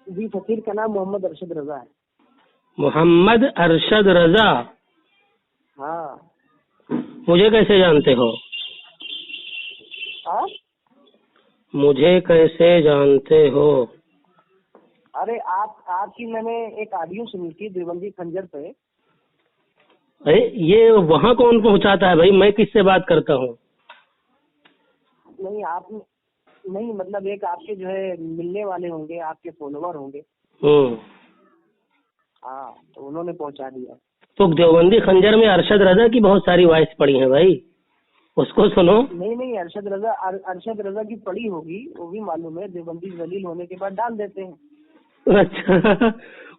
جی فقیر کا نام محمد ارشد رضا ہے۔ محمد ارشد رضا، ہاں۔ مجھے کیسے جانتے ہو؟ ہاں؟ مجھے کیسے جانتے ہو؟ ارے آپ کی میں نے ایک آڈیو سنی تھی دیوبندی خنجر پہ۔ یہ وہاں کون پہنچاتا ہے بھائی؟ میں کس سے بات کرتا ہوں؟ نہیں آپ نہیں، مطلب ایک آپ کے جو ہے ملنے والے ہوں گے، آپ کے فالوور ہوں گے۔ ہاں، تو انہوں نے پہنچا دیا۔ تو دیوبندی خنجر میں ارشد رضا کی بہت ساری وائس پڑی ہیں بھائی، اس کو سنو۔ نہیں، ارشد رضا کی پڑی ہوگی، وہ بھی معلوم ہے، دیوبندی ذلیل ہونے کے بعد ڈال دیتے ہیں۔ اچھا،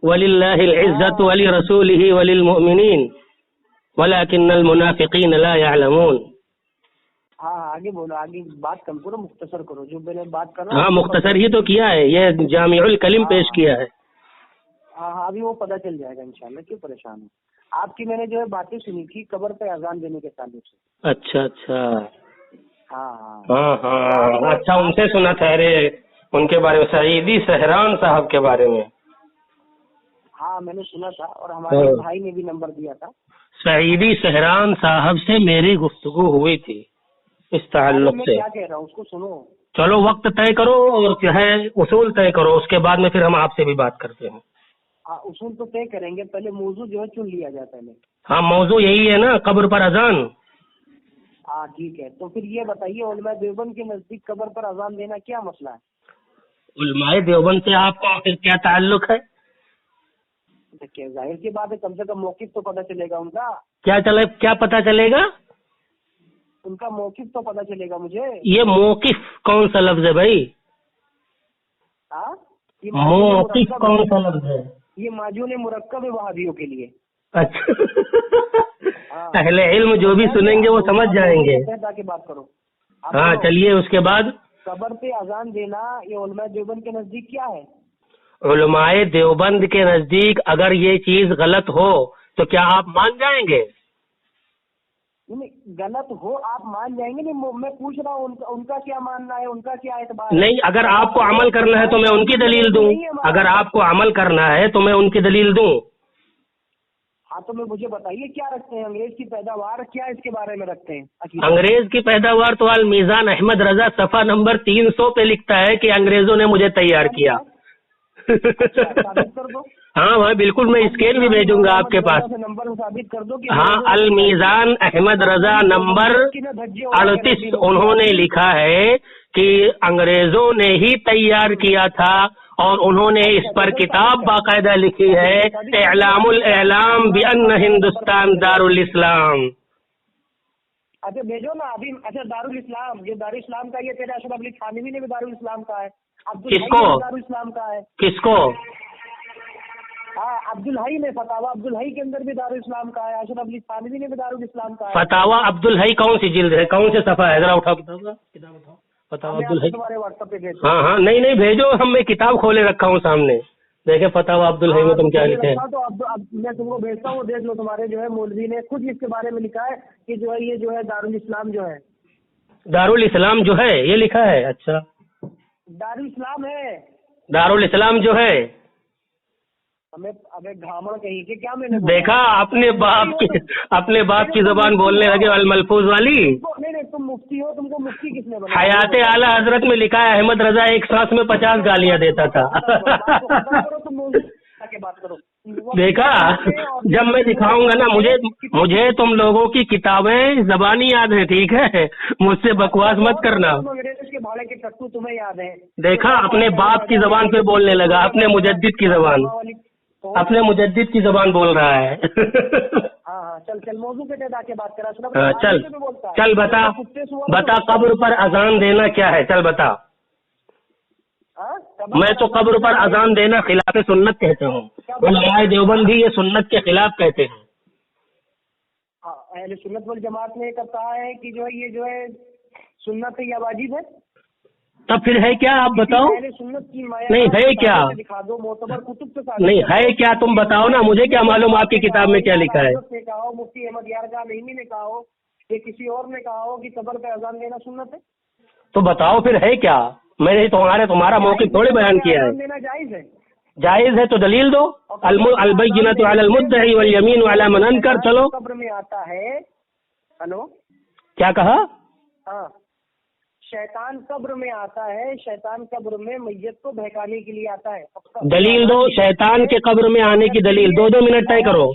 وَلِلَّهِ الْعِزَّةُ وَلِرَسُولِهِ وَلِلْمُؤْمِنِينَ وَلَكِنَّ الْمُنَافِقِينَ لَا يَعْلَمُونَ۔ ہاں آگے بولو، آگے بات کم کرو، مختصر کرو، جو میں نے بات کر رہا ہوں۔ ہاں مختصر ہی تو کیا ہے، یہ جامع الکلم پیش کیا ہے۔ ہاں ابھی وہ پتہ چل جائے گا انشاءاللہ، کیوں پریشان ہوں۔ آپ کی میں نے جو ہے باتیں سنی تھی قبر پہ اذان دینے کے تعلق سے۔ اچھا۔ ہاں، اچھا، ان سے سنا تھا، ارے ان کے بارے میں، سعیدی سہران صاحب کے بارے میں۔ ہاں میں نے سنا تھا، اور ہمارے بھائی نے بھی نمبر دیا تھا۔ سعیدی سہران صاحب سے میری گفتگو ہوئی تھی اس تعلق سے۔ میں کیا کہہ رہا ہوں اس کو سنو۔ چلو وقت طے کرو اور جو ہے اصول طے کرو، اس کے بعد میں پھر ہم آپ سے بھی بات کرتے ہیں۔ ہاں اصول تو طے کریں گے، پہلے موضوع جو ہے چن لیا جائے پہلے۔ ہاں موضوع یہی ہے نا، قبر پر اذان۔ ہاں ٹھیک ہے، تو پھر یہ بتائیے علماء دیوبند کے نزدیک قبر پر اذان دینا کیا مسئلہ ہے؟ علماء دیوبند سے آپ کا آخر کیا تعلق ہے؟ دیکھیے ظاہر کی بات ہے، کم سے کم موقف تو پتہ چلے گا ان کا۔ کیا پتہ چلے گا؟ ان کا موقف تو پتہ چلے گا مجھے۔ یہ موقف کون سا لفظ ہے بھائی؟ ہاں موقف کون سا لفظ ہے؟ یہ معجون مرکب ہے وہابیوں کے لیے۔ اچھا، اہل علم جو بھی سنیں گے وہ سمجھ جائیں گے۔ بات کرو۔ ہاں چلیے، اس کے بعد قبر پہ اذان دینا یہ علماء دیوبند کے نزدیک کیا ہے؟ علماء دیوبند کے نزدیک اگر یہ چیز غلط ہو تو کیا آپ مان جائیں گے؟ نہیں غلط ہو آپ مان جائیں گے؟ نہیں میں پوچھ رہا ہوں ان کا کیا ماننا ہے، ان کا کیا اعتبار ہے؟ نہیں، اگر آپ کو عمل کرنا ہے تو میں ان کی دلیل دوں، اگر آپ کو عمل کرنا ہے تو میں ان کی دلیل دوں۔ ہاں تو مجھے بتائیے کیا رکھتے ہیں، انگریز کی پیداوار کیا اس کے بارے میں رکھتے ہیں؟ انگریز کی پیداوار تو المیزان احمد رضا صفحہ نمبر 300 پہ لکھتا ہے کہ انگریزوں نے مجھے تیار کیا۔ ثابت کر دو۔ ہاں بھائی بالکل، میں اسکیل بھی بھیجوں گا آپ کے پاس۔ نمبر ثابت کر دو کہ ہاں، المیزان احمد رضا نمبر 38 انہوں نے لکھا ہے کہ انگریزوں نے ہی تیار کیا تھا، اور انہوں نے اس پر کتاب باقاعدہ لکھی ہے، اعلام الاعلام بان ہندوستان دارالاسلام۔ اچھا بھیجو نا ابھی۔ اچھا دارالاسلام، یہ دارالاسلام کا یہ تیرا اشرف علی تھانوی نے بھی دارالاسلام کا ہے، کس کو؟ دارالاسلام کا ہے۔ کس کو؟ ہاں عبدالحی نے فتاوا عبدالحی کے اندر بھی دارالاسلام کا ہے، اشرف علی تھانوی نے بھی دارالاسلام کا ہے۔ فتاوا عبدالحی کون سی جلد ہے، کون سے صفحہ ہے؟ ذرا اٹھاؤ کتاب اٹھاؤ، فتاوا عبدالحی۔ تمہارے واٹس ایپ پہ بھیجو۔ ہاں نہیں بھیجو، ہم میں کتاب کھولے رکھا ہوں سامنے، دیکھیں فتاوا عبدالحی میں تم کیا لکھے ہیں۔ تو اب میں تم کو بھیجتا ہوں، دیکھ لو، تمہارے جو ہے مولوی نے خود اس کے بارے میں لکھا ہے کہ جو ہے یہ جو ہے دارالاسلام جو ہے، دارالاسلام جو ہے یہ لکھا ہے۔ اچھا دارالاسلام ہے، دارالاسلام جو ہے۔ ہمیں ابے گھامڑ کہیں کہ کیا میں نے دیکھا اپنے باپ کی زبان بولنے لگے، الملفوظ والی۔ نہیں تم مفتی ہو، تم کو مفتی کس نے بنایا؟ حیات اعلیٰ حضرت میں لکھا ہے احمد رضا ایک سانس میں 50 گالیاں دیتا تھا۔ دیکھا، جب میں دکھاؤں گا نا، مجھے تم لوگوں کی کتابیں زبانی یاد ہے، ٹھیک ہے، مجھ سے بکواس مت کرنا۔ تمہیں یاد ہے؟ دیکھا اپنے باپ کی زبان پہ بولنے لگا، اپنے مجدد کی زبان، اپنے مجدد کی زبان بول رہا ہے۔ ہاں چل موضوع پہ جا کے بات کرا۔ چل بتا قبر پر اذان دینا کیا ہے، چل بتا۔ میں تو قبر پر اذان دینا خلاف سنت کہتا ہوں، علماء دیوبند بھی یہ سنت کے خلاف کہتے ہیں۔ اہل سنت والجماعت نے کہا ہے کہ جو ہے یہ جو ہے سنت ہے یا واجب ہے؟ تب پھر ہے کیا، آپ بتاؤ۔ نہیں ہے کیا، نہیں ہے کیا، تم بتاؤ نا، مجھے کیا معلوم آپ کی کتاب میں کیا لکھا ہے۔ مفتی احمد یارجان نعیمی نے کہا ہو کہ کسی اور نے کہا ہو کہ قبر پہ اذان دینا سنت ہے، تو بتاؤ پھر ہے کیا۔ میں نے تمہارا موقف تھوڑے بیان کیا ہے۔ دینا جائز ہے؟ जायज है तो दलील दो। अलबय्यिनतु अलल मुद्दई वल यमीनु अला मन अनकर। चलो, कब्र में आता है। हेलो, क्या कहा? हाँ, शैतान कब्र में आता है, शैतान कब्र में मैयत को बहकाने के लिए आता है। दलील दो शैतान के कब्र में आने की दलील। 2-2 मिनट तय करो,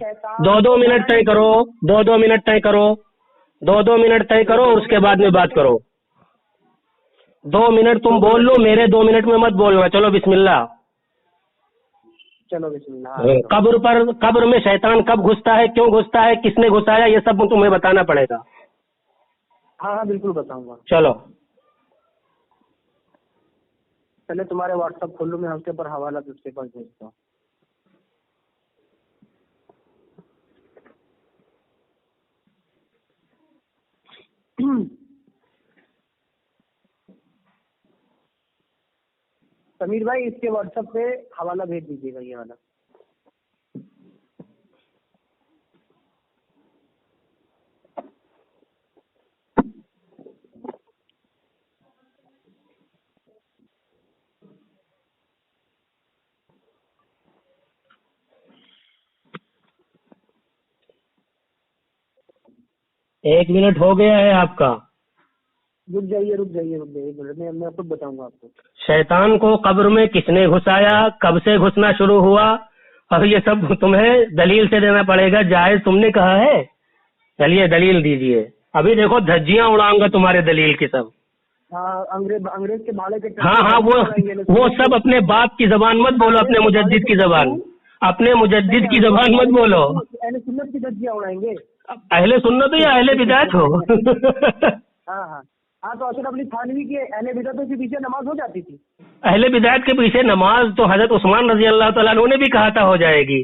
2-2 मिनट तय करो, 2-2 मिनट तय करो, 2-2 मिनट तय करो, उसके बाद में बात करो। 2 मिनट तुम बोल लो, मेरे 2 मिनट में मत बोलना। चलो बिस्मिल्लाह। चलो बिस्मिल्लाह। कब्र में शैतान कब घुसता है, क्यों घुसता है, किसने घुसाया, ये सब तुम्हें बताना पड़ेगा। हाँ हाँ बिल्कुल बताऊंगा। चलो, पहले तुम्हारे व्हाट्सएप खोल लो, मैं उसके ऊपर हवाला उसके पास भेजता हूँ। समीर भाई, इसके व्हाट्सएप पे हवाला भेज दीजिएगा, ये वाला। एक मिनट हो गया है आपका। रुक जाइए एक मिनट में मैं खुद बताऊंगा आपको। शैतान को कब्र में किसने घुसाया, कब से घुसना शुरू हुआ, और ये सब तुम्हें दलील से देना पड़ेगा। जायज तुमने कहा है, चलिए दलील दीजिए। अभी देखो धज्जियां उड़ाऊंगा तुम्हारे दलील की सब। हाँ, अंग्रेज के भाड़े के। हाँ, वो सब अपने बाप की जबान मत बोलो, अपने मुजद्दिद की जबान, अपने मुजद्दिद की जबान मत बोलो। अहले सुन्नत की धज्जियां उड़ाएंगे। अहले सुन्नत या अहले बिदात हो? हाँ, तो अशरफ अली थानवी के अहले बिदातों के पीछे नमाज हो जाती थी। अहले बिदात के पीछे नमाज तो हजरत उस्मान रजी अल्लाह तआला अन्हु ने भी कहा था हो जाएगी।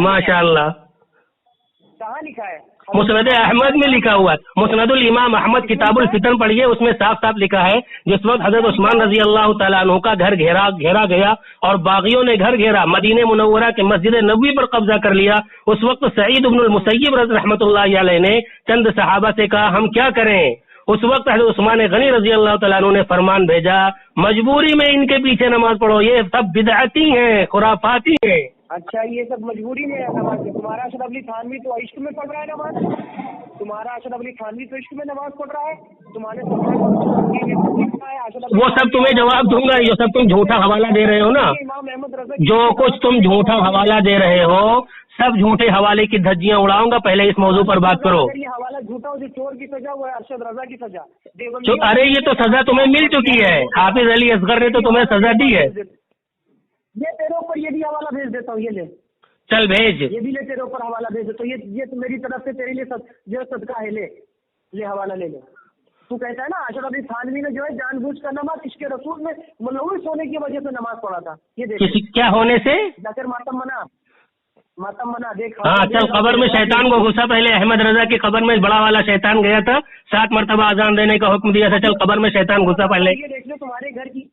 माशाअल्लाह। कहाँ लिखा है? मुस्नद अहमद में लिखा हुआ है। मुस्नदुल इमाम अहमद किताबुल फितन पढ़िए, उसमें साफ साफ लिखा है जिस वक्त हजरत उस्मान रजी अल्लाह तआला अन्हु का घर घेरा गया और बागियों ने घर घेरा, मदीने मुनव्वरा के मस्जिद नबवी पर कब्जा कर लिया, उस वक्त सईद इब्नुल मुसय्यिब रहमतुल्लाहि अलैह ने चंद सहाबा से कहा हम क्या करें। उस वक्त हजरत उस्मान गनी रजी अल्लाह तआला अन्हु ने फरमान भेजा, मजबूरी में इनके पीछे नमाज पढ़ो, ये सब बिदअती हैं, खुराफाती हैं। अच्छा, ये सब मजबूरी में नमाज। तुम्हारा अशरफ अली थानवी तो इश्क में पढ़ रहा है नमाज। तुम्हारा अशरफ अली थानवी तो इश्क में नमाज पढ़ रहा है। तुम्हारे वो सब तुम्हें जवाब दूंगा। ये सब तुम झूठा हवाला दे रहे हो ना, जो कुछ तुम झूठा हवाला दे रहे हो सब झूठे हवाले की धज्जियां उड़ाऊंगा। पहले इस मौजू पर बात करो। ये हवाला झूठा हो, जो चोर की सजा वो है अरशद रजा की सजा। अरे ये तो सजा तुम्हें मिल चुकी है, हाफिज अली असगर ने तो तुम्हें सजा दी है। ये तेरे ऊपर ये भी हवाला भेज देता हूँ, ये ले। चल भेज। ये भी ले, तेरे ऊपर हवाला भेज देता हूँ। ये तो मेरी तरफ से तेरे लिए जो सदका है, ले हवाला ले। तू कहता है ना अशरफ अली थानवी ने जो है जानबूझ कर नमाज इसके रसूल में मुलव्विस होने की वजह से नमाज पढ़ा था। ये देख क्या होने से? जाकर मातम मना देख। हाँ चल, कब्र में शैतान को घुसा। पहले अहमद रजा की कब्र में बड़ा वाला शैतान गया था, 7 मरतबा अजान देने का हुक्म दिया था। चल, कब्र में शैतान घुसा पहले। ये देख लो तुम्हारे घर की।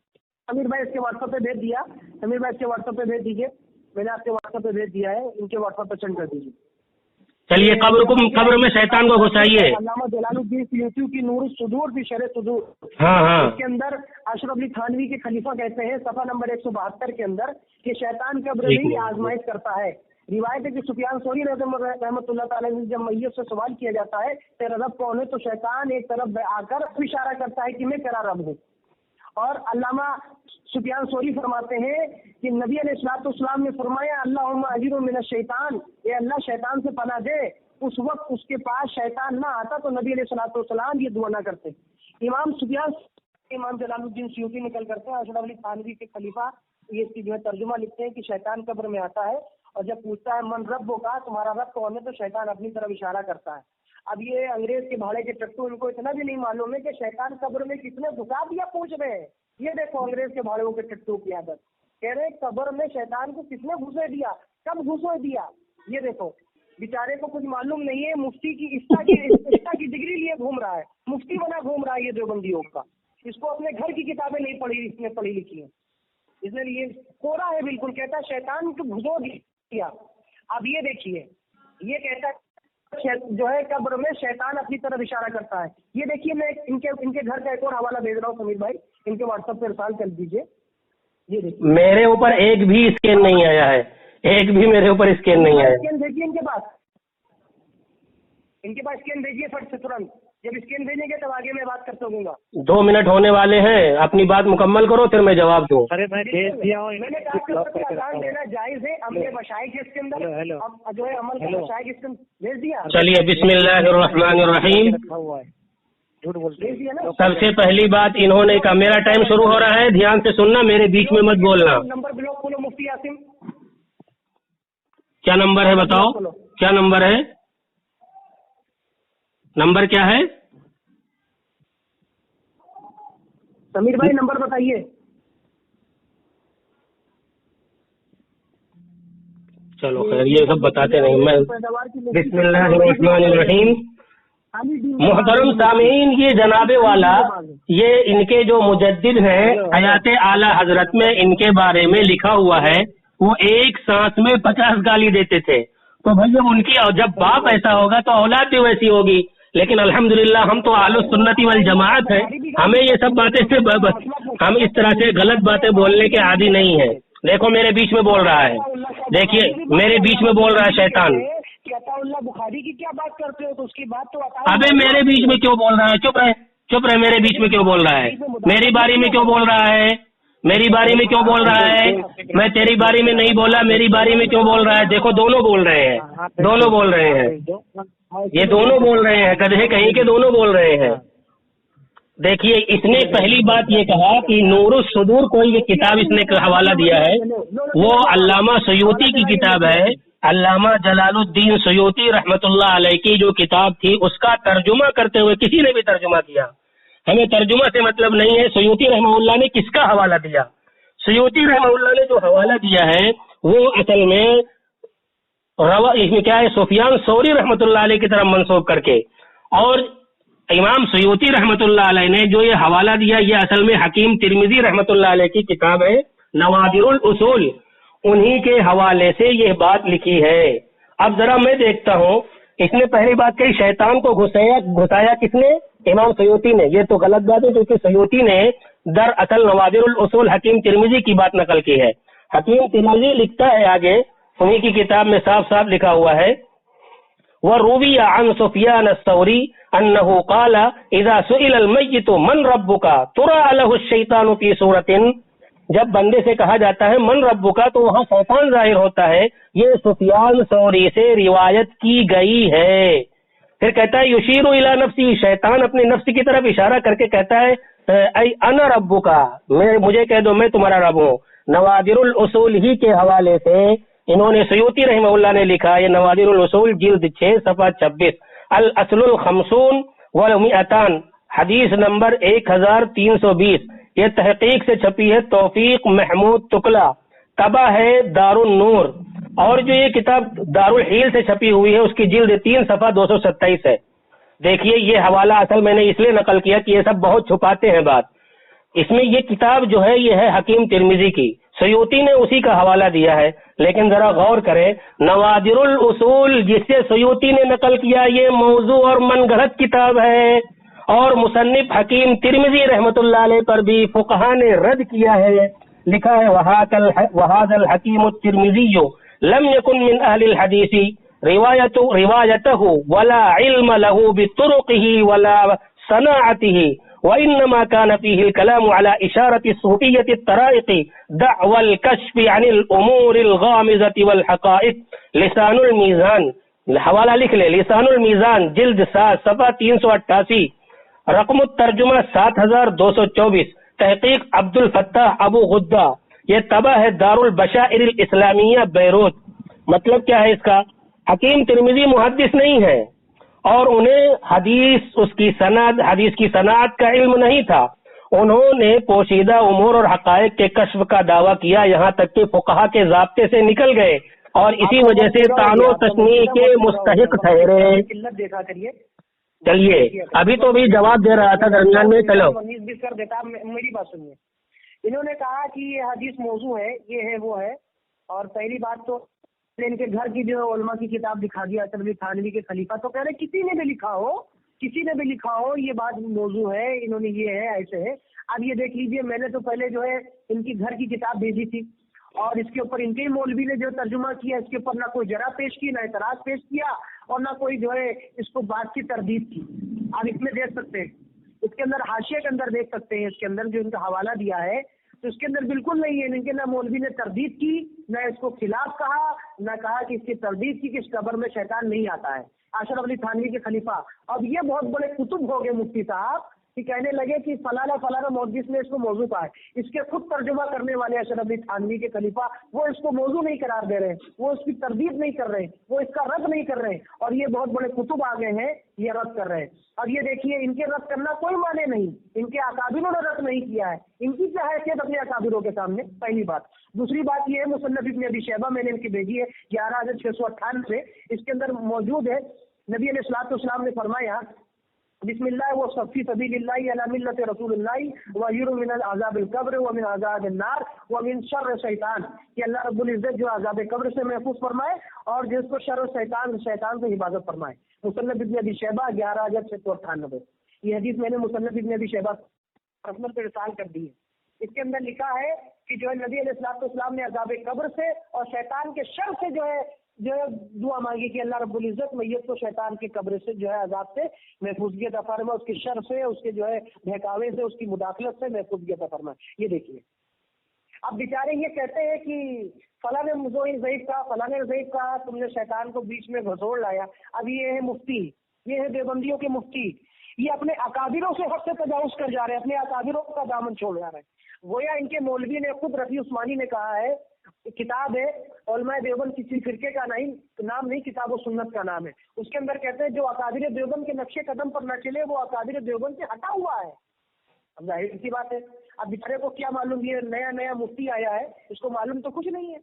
समीर भाई इसके व्हाट्सएप पे भेज दिया। समीर भाई इसके व्हाट्सएप पे भेज दीजिए, मैंने आपके व्हाट्सएप पे भेज दिया है, इनके व्हाट्सएप पे सेंड कर दीजिए। चलिए कब्र में शैतान को घुसाइए। अल्लामा जलालुद्दीन सियूती की नूर सुदूर भी शरह सुदूर। हाँ। इसके अंदर अशरफ अली थानवी के खलीफा कहते हैं सफा नंबर 172 के अंदर कि शैतान कब्र में ही आजमाइश करता है। रिवायत है कि सुफियान सौरी रहमतुल्लाह तआला अलैह जब मैयत से सवाल किया जाता है तेरा रब कौन है, तो शैतान एक तरफ आकर इशारा करता है कि मैं तेरा रब हूँ। और अल्लामा सुफियान सौरी फरमाते हैं कि नबी अलैहिस्सलाम ने फरमाया अल्लाहुम्मा अजीरु मिनश शैतान, ये अल्लाह शैतान से पनाह दे। उस वक्त उसके पास शैतान ना आता तो नबी अलैहिस्सलाम ये दुआ ना करते। इमाम जलालुद्दीन सियूती निकल करते हैं अशरफ अली थानवी के खलीफा, ये इसकी जो है तर्जुमा लिखते हैं कि शैतान कब्र में आता है और जब पूछता है मन रब का, तुम्हारा रब कौन है, तो शैतान अपनी तरफ इशारा करता है। अब ये अंग्रेज के भाड़े के टट्टू, इनको इतना भी नहीं मालूम है कि शैतान कब्र में किसने घुसा दिया, पूछ रहे हैं। ये देखो अंग्रेज के भाड़े के टट्टू की आदत, कह रहे कब्र में शैतान को किसने घुसे दिया, कब घुसे दिया। ये देखो बेचारे को कुछ मालूम नहीं है। मुफ्ती की इस्ता की डिग्री लिए घूम रहा है, मुफ्ती बना घूम रहा है ये देवबंदियों का। इसको अपने घर की किताबें नहीं पढ़ी, इसने पढ़ी लिखी है, इसलिए ये कोरा है बिल्कुल। कहता है शैतान को घुसो दिया। अब ये देखिए, ये कहता है जो है कब्र में शैतान अपनी तरफ इशारा करता है। ये देखिए मैं इनके घर का एक और हवाला भेज रहा हूँ समीर भाई, इनके व्हाट्सएप पर इरसाल कर दीजिए। یہ دیکھیے میرے اوپر ایک بھی اسکین نہیں آیا ہے، ایک بھی میرے اوپر اسکین نہیں آیا۔ اسکین بھیجیے ان کے پاس اسکین بھیجیے فٹ سے ترنت، جب اسکین بھیجیں گے تب آگے میں بات کر سکوں گا۔ 2 منٹ ہونے والے ہیں، اپنی بات مکمل کرو پھر میں جواب دوں۔ ارے میں بھیج دیا ہوں، میں نے کہا کہ اذان دینا جائز ہے، ہم نے مشائخ اس کے اندر اب جو ہے عمل کا مشائخ اس کے بھیج دیا۔ چلیے بسم اللہ الرحمن الرحیم۔ جھوٹ بولتے ہیں۔ سب سے پہلی بات انہوں نے کہا، میرا ٹائم شروع ہو رہا ہے، دھیان سے سننا، میرے بیچ میں مت بولنا۔ نمبر بلاک کھولو مفتی عاصم، کیا نمبر ہے بتاؤ، کیا نمبر ہے؟ نمبر کیا ہے؟ سمیر بھائی نمبر بتائیے۔ چلو خیر، یہ سب بتاتے نہیں میں۔ بسم اللہ الرحمن الرحیم۔ محترم سامعین، یہ جناب والا، یہ ان کے جو مجدد ہیں حیات اعلی حضرت میں ان کے بارے میں لکھا ہوا ہے، وہ ایک سانس میں 50 گالی دیتے تھے۔ تو بھائی اب ان کی جب باپ ایسا ہوگا تو اولاد بھی ویسی ہوگی، لیکن الحمدللہ ہم تو اہل سنت والجماعت ہیں، ہمیں یہ سب باتیں سے ہم اس طرح سے غلط باتیں بولنے کے عادی نہیں ہیں۔ دیکھو میرے بیچ میں بول رہا ہے، دیکھیے میرے بیچ میں بول رہا ہے شیطان۔ اللہ بخاری کی کیا بات کرتے ہو تو اس کی بات تو ابے میرے بیچ میں کیوں بول رہا ہے؟ چپ رہے، میرے بیچ میں کیوں بول رہا ہے؟ میری باری میں کیوں بول رہا ہے؟ میری باری میں کیوں بول رہا ہے؟ میں تیری باری میں نہیں بولا، میری باری میں کیوں بول رہا ہے؟ دیکھو دونوں بول رہے ہیں، دونوں بول رہے ہیں، یہ دونوں بول رہے ہیں، گدھے کہیں کے دونوں بول رہے ہیں۔ دیکھیے اس نے پہلی بات یہ کہا کہ نور الصدور کوئی یہ کتاب اس نے حوالہ دیا ہے، وہ علامہ سیوطی کی کتاب ہے، علامہ جلال الدین سیوطی رحمت اللہ علیہ کی جو کتاب تھی اس کا ترجمہ کرتے ہوئے کسی نے بھی ترجمہ کیا، ہمیں ترجمہ سے مطلب نہیں ہے، سیوطی رحمہ اللہ نے کس کا حوالہ دیا؟ سیوطی رحمہ اللہ نے جو حوالہ دیا ہے وہ اصل میں اس میں کیا ہے، سفیان ثوری رحمت اللہ علیہ کی طرف منسوب کر کے، اور امام سیوطی رحمت اللہ علیہ نے جو یہ حوالہ دیا یہ اصل میں حکیم ترمذی رحمت اللہ علیہ کی کتاب ہے نوادر الاصول، انہی کے حوالے سے یہ بات لکھی ہے۔ اب ذرا میں دیکھتا ہوں، اس نے پہلی بات کہی شیطان کو گھسایا کس نے؟ امام سیوطی نے۔ یہ تو غلط بات ہے کیونکہ سیوطی نے در اصل نوادر الاصول حکیم ترمذی کی بات نقل کی ہے۔ حکیم ترمذی لکھتا ہے آگے، انہی کی کتاب میں صاف صاف لکھا ہوا ہے، وروی عن سفیان الثوری انه قال اذا سئل المیت من ربک ترى له الشیطان فی صورۃ، جب بندے سے کہا جاتا ہے من ربک تو وہاں شیطان ظاہر ہوتا ہے، یہ سفیان ثوری سے روایت کی گئی ہے۔ پھر کہتا ہے یشیر الی نفسی، شیطان اپنے نفس کی طرف اشارہ کر کے کہتا ہے ای انا ربک، مجھے کہہ دو میں تمہارا رب ہوں۔ نوادر الاصول ہی کے حوالے سے انہوں نے سیوطی رحمہ اللہ نے لکھا، یہ نوادر الاصول جلد 6 صفحہ 26، الاصل الخمسون والمئتان، حدیث نمبر 1320، یہ تحقیق سے چھپی ہے توفیق محمود تکلا، طبع ہے دار النور، اور جو یہ کتاب دار الحیل سے چھپی ہوئی ہے اس کی جلد 3 صفحہ 227 ہے۔ دیکھیے یہ حوالہ اصل میں نے اس لیے نقل کیا کہ یہ سب بہت چھپاتے ہیں بات، اس میں یہ کتاب جو ہے یہ ہے حکیم ترمذی کی، سیوطی نے اسی کا حوالہ دیا ہے، لیکن ذرا غور کریں نوادر الاصول جس سے سیوطی نے نقل کیا یہ موضوع اور من گھڑت کتاب ہے، اور مصنف حکیم ترمذی رحمت اللہ علیہ پر بھی فقہا نے رد کیا ہے، لکھا ہے وہذا الحکیم الترمذی لم يكن من اہل الحدیث روایته ولا علم له بطرقه ولا صناعته وإنما كان فيه الكلام على إشارة الصوفية الطرائق دعوى الكشف عن الأمور الغامضة والحقائق۔ لسان المیزان، حوالہ لکھ لے، لسان المیزان جلد 7 صفحہ 388، رقم الترجمہ 7224، تحقیق عبد الفتاح ابو غدہ، یہ طبع ہے دار البشائر الاسلامیہ بیروت۔ مطلب کیا ہے اس کا؟ حکیم ترمذی محدث نہیں ہے اور انہیں حدیث کی صنعت کا علم نہیں تھا، انہوں نے پوشیدہ امور اور حقائق کے کشف کا دعویٰ کیا، یہاں تک کہ فقہا کے ضابطے سے نکل گئے اور اسی وجہ سے طعن و تشنیع کے مستحق ٹھہرے۔ چلیے ابھی تو بھی جواب دے رہا تھا درمیان میں، چلو کر دیتا، میری بات سنیے۔ انہوں نے کہا کہ یہ حدیث موضوع ہے، یہ ہے وہ ہے، اور پہلی بات تو ان کے گھر کی جو علماء کی کتاب دکھا دیا ترمذی تھانوی کے خلیفہ، تو کہہ رہے کسی نے بھی لکھا ہو کسی نے بھی لکھا ہو یہ بات موضوع ہے، انہوں نے یہ ہے ایسے ہے. اب یہ دیکھ لیجئے، میں نے تو پہلے جو ہے ان کی گھر کی کتاب بھیجی تھی اور اس کے اوپر ان کے مولوی نے جو ترجمہ کیا اس کے اوپر نہ کوئی جرا پیش کی، نہ اعتراض پیش کیا اور نہ کوئی جو ہے اس کو بات کی تردید کی. آپ اس میں دیکھ سکتے ہیں، اس کے اندر حاشیے کے اندر دیکھ سکتے ہیں، اس کے اندر جو ان کا حوالہ دیا ہے تو اس کے اندر بالکل نہیں ہے ان کے، نہ مولوی نے تردید کی، نہ اس کو خلاف کہا، نہ کہا کہ اس کی تردید کی کہ اس قبر میں شیطان نہیں آتا ہے. اشرف علی تھانوی کے خلیفہ، اب یہ بہت بڑے کتب ہو گئے مفتی صاحب کہ کہنے لگے کہ فلانا فلانا محدث نے اس کو موضوع کہا ہے. اس کے خود ترجمہ کرنے والے اشرف علی تھانوی کے خلیفہ وہ اس کو موضوع نہیں قرار دے رہے، وہ اس کی تردید نہیں کر رہے، وہ اس کا رد نہیں کر رہے، اور یہ بہت بڑے کتب آ گئے ہیں یہ رد کر رہے ہیں. اور یہ دیکھیے ان کے رد کرنا کوئی معنی نہیں، ان کے اکابروں نے رد نہیں کیا ہے، ان کی کیا حیثیت اپنے اکابروں کے سامنے، پہلی بات. دوسری بات یہ ہے مصنف ابن ابی شیبہ میں نے ان کی بھیجی ہے 11,698، اس کے اندر موجود ہے نبی علیہ الصلوۃ والسلام نے فرمایا بسم اللہ و فی سبیل اللہ علی ملت رسول اللہ ویر من عذاب القبر ومن عذاب النار ومن شر شیطان، کہ اللہ رب العزت جو عذاب قبر سے محفوظ فرمائے اور جس کو شر شیطان سے حفاظت فرمائے. مصنف ابن ابی شیبہ 11,698. یہ حدیث میں نے مصنف ابن ابی شیبہ رسمت پہ ارسال کر دی ہے. اس کے اندر لکھا ہے کہ جو ہے نبی علیہ الصلوۃ والسلام نے عذاب قبر سے اور شیطان کے شر سے جو ہے دعا مانگی کہ اللہ رب العزت میت کو شیطان کی قبر سے جو ہے عذاب سے محفوظگی عطا فرمائے، اس کے شر سے، اس کے جو ہے بہکاوے سے، اس کی مداخلت سے محفوظگی عطا فرمائے. یہ دیکھیے اب بیچارے یہ کہتے ہیں کہ فلاں نے ضعیف کہا، فلاں نے ضعیف کہا، تم نے شیطان کو بیچ میں گھسوڑ لایا. اب یہ ہے مفتی، یہ ہے دیوبندیوں کے مفتی، یہ اپنے اکابروں سے حد سے تجاوز کر جا رہے ہیں، اپنے اکابروں کا دامن چھوڑ جا رہے ہیں. گویا ان کے مولوی نے خود رفیع عثمانی نے کہا ہے، کتاب ہے علماء دیوبند کسی فرقے کا نام نہیں، کتاب و سنت کا نام ہے. اس کے اندر کہتے ہیں جو اکابر دیوبند کے نقش قدم پر نہ چلے وہ اکابر دیوبند سے ہٹا ہوا ہے. اب ظاہر سی بات ہے، اب بیچارے کو کیا معلوم، یہ نیا مفتی آیا ہے، اس کو معلوم تو کچھ نہیں ہے،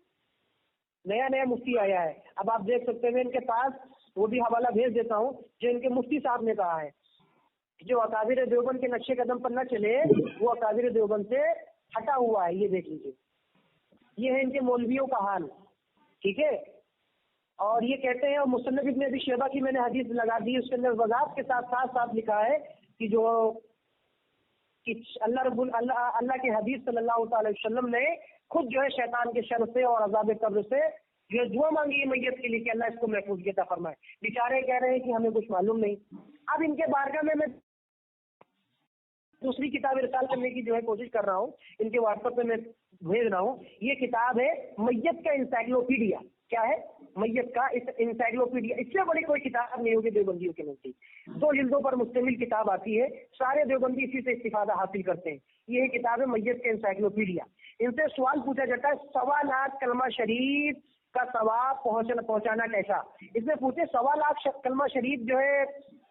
نیا مفتی آیا ہے. اب آپ دیکھ سکتے ہیں ان کے پاس وہ بھی حوالہ بھیج دیتا ہوں جو ان کے مفتی صاحب نے کہا ہے، جو اکابر دیوبند کے نقش قدم پر نہ چلے وہ اکابر دیوبند سے ہٹا ہوا ہے. یہ دیکھ لیجیے، یہ ہے ان کے مولویوں کا حال، ٹھیک ہے. اور یہ کہتے ہیں، اور مصنف ابن ابی شیبہ کی میں نے حدیث لگا دی، اس کے اندر وضاحت کے ساتھ ساتھ لکھا ہے کہ جو کہ اللہ کے حبیب صلی اللہ تعالی وسلم نے خود جو ہے شیطان کے شر سے اور عذاب قبر سے جو دعا مانگی میت کے لیے کہ اللہ اس کو محفوظ عطا فرمائے. بیچارے کہہ رہے ہیں کہ ہمیں کچھ معلوم نہیں. اب ان کے بارگاہ میں دوسری کتاب ارسال کرنے کی جو ہے کوشش کر رہا ہوں، ان کے واٹس ایپ پہ میں بھیج رہا ہوں. یہ کتاب ہے میت کا انسائکلوپیڈیا. کیا ہے؟ میت کا انسائکلوپیڈیا. اس سے بڑی کوئی کتاب نہیں ہوگی دیوبندیوں کے نزدیک. 2 جلدوں پر مشتمل کتاب آتی ہے، سارے دیوبندی اسی سے استفادہ حاصل کرتے ہیں. یہ کتاب ہے میت کا انسائکلوپیڈیا. ان سے سوال پوچھا جاتا ہے 1.25 لاکھ کلمہ شریف کا ثواب پہنچانا کیسا. اس میں پوچھے 1.25 لاکھ کلمہ شریف جو ہے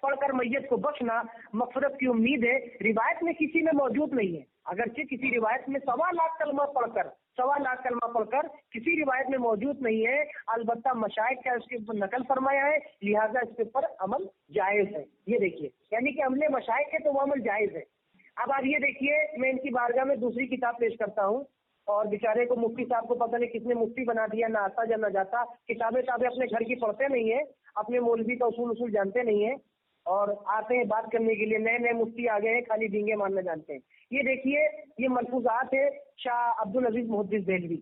پڑھ کر میت کو بخشنا مغفرت کی امید ہے، روایت میں کسی میں موجود نہیں ہے. اگرچہ کسی روایت میں 1.25 لاکھ کلمہ پڑھ کر کسی روایت میں موجود نہیں ہے، البتہ مشائخ کا اس کے اوپر نقل فرمایا ہے، لہذا اس کے اوپر عمل جائز ہے. یہ دیکھیے، یعنی کہ عمل مشائخ ہے تو وہ عمل جائز ہے. اب آپ یہ دیکھیے، میں ان کی بارگاہ میں دوسری کتاب پیش کرتا ہوں، اور بیچارے کو مفتی صاحب کو پتہ نہیں کس نے مفتی بنا دیا، نہ آتا نہ جاتا، کتابیں اپنے گھر کی پڑھتے نہیں ہیں، اپنے مولوی کا اصول جانتے نہیں ہیں، اور آتے ہیں بات کرنے کے لیے. نئے مفتی آ گئے ہیں، خالی ڈینگے مارنا جانتے ہیں. یہ دیکھیے، یہ ملفوظات ہے شاہ عبد العزیز محدث دہلوی.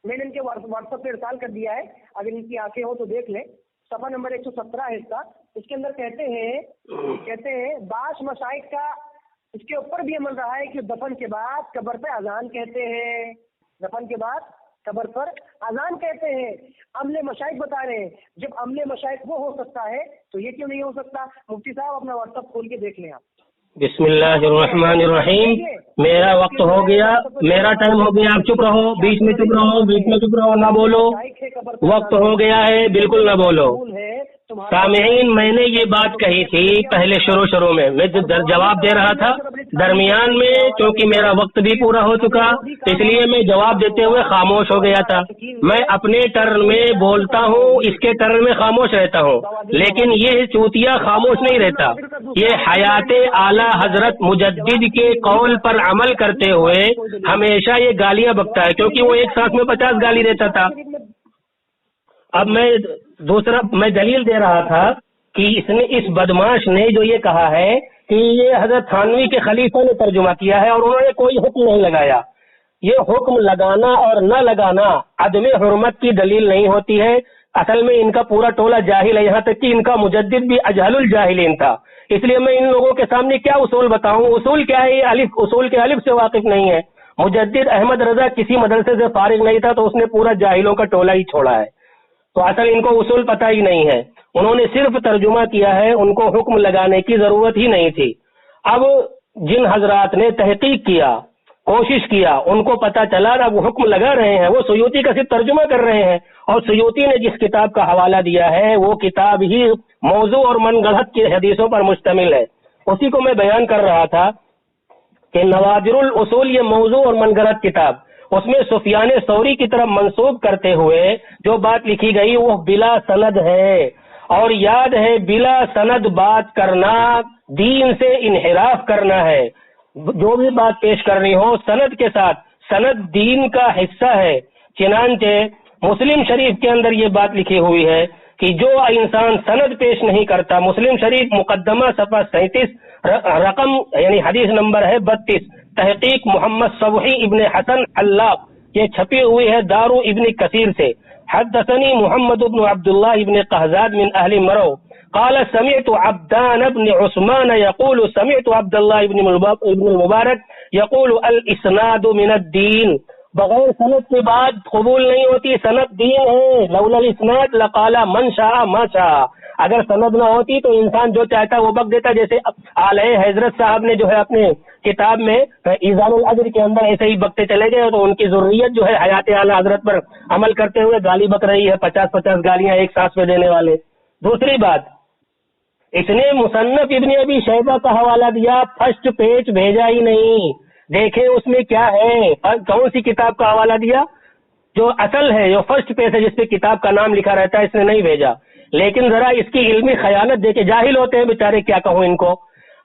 میں نے ان کے واٹس ایپ پہ ارسال کر دیا ہے، اگر ان کی آنکھیں ہو تو دیکھ لیں. صفحہ نمبر 117 ہے اس کا. اس کے اندر کہتے ہیں بعض مشائخ کا اس کے اوپر بھی عمل رہا ہے کہ دفن کے بعد قبر پہ اذان کہتے ہیں، دفن کے بعد قبر پر اذان کہتے ہیں. عمل مشائخ بتا رہے ہیں. جب عمل مشائخ وہ ہو سکتا ہے تو یہ کیوں نہیں ہو سکتا؟ مفتی صاحب اپنا واٹس ایپ کھول کے دیکھ لیں آپ. بسم اللہ الرحمن الرحیم. میرا وقت ہو گیا، میرا ٹائم ہو گیا. آپ چپ رہو، بیچ میں چپ رہو، نہ بولو. وقت ہو گیا ہے، بالکل نہ بولو. سامعین، میں نے یہ بات کہی تھی پہلے شروع میں جواب دے رہا تھا، درمیان میں چونکہ میرا وقت بھی پورا ہو چکا اس لیے میں جواب دیتے ہوئے خاموش ہو گیا تھا. میں اپنے ٹرن میں بولتا ہوں، اس کے ٹرن میں خاموش رہتا ہوں، لیکن یہ چوتیا خاموش نہیں رہتا. یہ حیات اعلی حضرت مجدد کے قول پر عمل کرتے ہوئے ہمیشہ یہ گالیاں بکتا ہے، کیونکہ وہ ایک ساتھ میں 50 گالی دیتا تھا. اب میں دلیل دے رہا تھا کہ اس بدमाش نے جو یہ کہا ہے کہ یہ حضرت تھانوی کے خلیفہ نے ترجمہ کیا ہے اور انہوں نے کوئی حکم نہیں لگایا. یہ حکم لگانا اور نہ لگانا عدم حرمت کی دلیل نہیں ہوتی ہے. اصل میں ان کا پورا ٹولہ جاہل ہے، یہاں تک کہ ان کا مجدد بھی اجہل الجاہلین تھا. اس لیے میں ان لوگوں کے سامنے کیا اصول بتاؤں؟ اصول کیا ہے؟ یہ اصول کے الف سے واقف نہیں ہے. مجدد احمد رضا کسی مدرسے سے فارغ نہیں تھا تو اس نے پورا جاہلوں کا ٹولہ ہی چھوڑا ہے. تو اصل ان کو اصول پتہ ہی نہیں ہے، انہوں نے صرف ترجمہ کیا ہے، ان کو حکم لگانے کی ضرورت ہی نہیں تھی. اب جن حضرات نے تحقیق کیا، کوشش کیا، ان کو پتہ چلا اب وہ حکم لگا رہے ہیں، وہ سیوطی کا صرف ترجمہ کر رہے ہیں. اور سیوطی نے جس کتاب کا حوالہ دیا ہے وہ کتاب ہی موضوع اور من گڑھت کی حدیثوں پر مشتمل ہے. اسی کو میں بیان کر رہا تھا کہ نوادر الاصول یہ موضوع اور من گڑھت کتاب، اس میں سفیان ثوری کی طرف منسوب کرتے ہوئے جو بات لکھی گئی وہ بلا سند ہے. اور یاد ہے بلا سند بات کرنا دین سے انحراف کرنا ہے. جو بھی بات پیش کرنی ہو سند کے ساتھ، سند دین کا حصہ ہے. چنانچہ مسلم شریف کے اندر یہ بات لکھی ہوئی ہے کہ جو انسان سند پیش نہیں کرتا، مسلم شریف مقدمہ صفحہ 37 رقم یعنی حدیث نمبر ہے 32، تحقیق محمد صبحی ابن حسن اللہ، یہ چھپی ہوئی ہے دارو ابن کثیر سے. حدثنی محمد ابن عبداللہ ابن قہزاد من اہل مرو قال سمعت عبدان ابن عثمان يقول سمعت عبداللہ ابن المبارک يقول الاسناد من الدین. بغیر سند کے بعد قبول نہیں ہوتی، سند دین ہے. لولا الاسناد لقال من شاء ما شاء. اگر سند نہ ہوتی تو انسان جو چاہتا وہ بک دیتا، جیسے اعلیٰ حضرت صاحب نے جو ہے اپنے کتاب میں ایزان الاجر کے اندر ایسے ہی بکتے چلے گئے تو ان کی ضروریت جو ہے حیات اعلیٰ حضرت پر عمل کرتے ہوئے گالی بک رہی ہے، 50 گالیاں ایک سانس میں دینے والے. دوسری بات، اس نے مصنف ابن ابی شیبہ کا حوالہ دیا، فرسٹ پیج بھیجا ہی نہیں. دیکھیں اس میں کیا ہے، کون سی کتاب کا حوالہ دیا؟ جو اصل ہے، جو فرسٹ پیج ہے جس پہ کتاب کا نام لکھا رہتا ہے، اس نے نہیں بھیجا. لیکن ذرا اس کی علمی خیانت دیکھے، جاہل ہوتے ہیں بیچارے، کیا کہوں ان کو.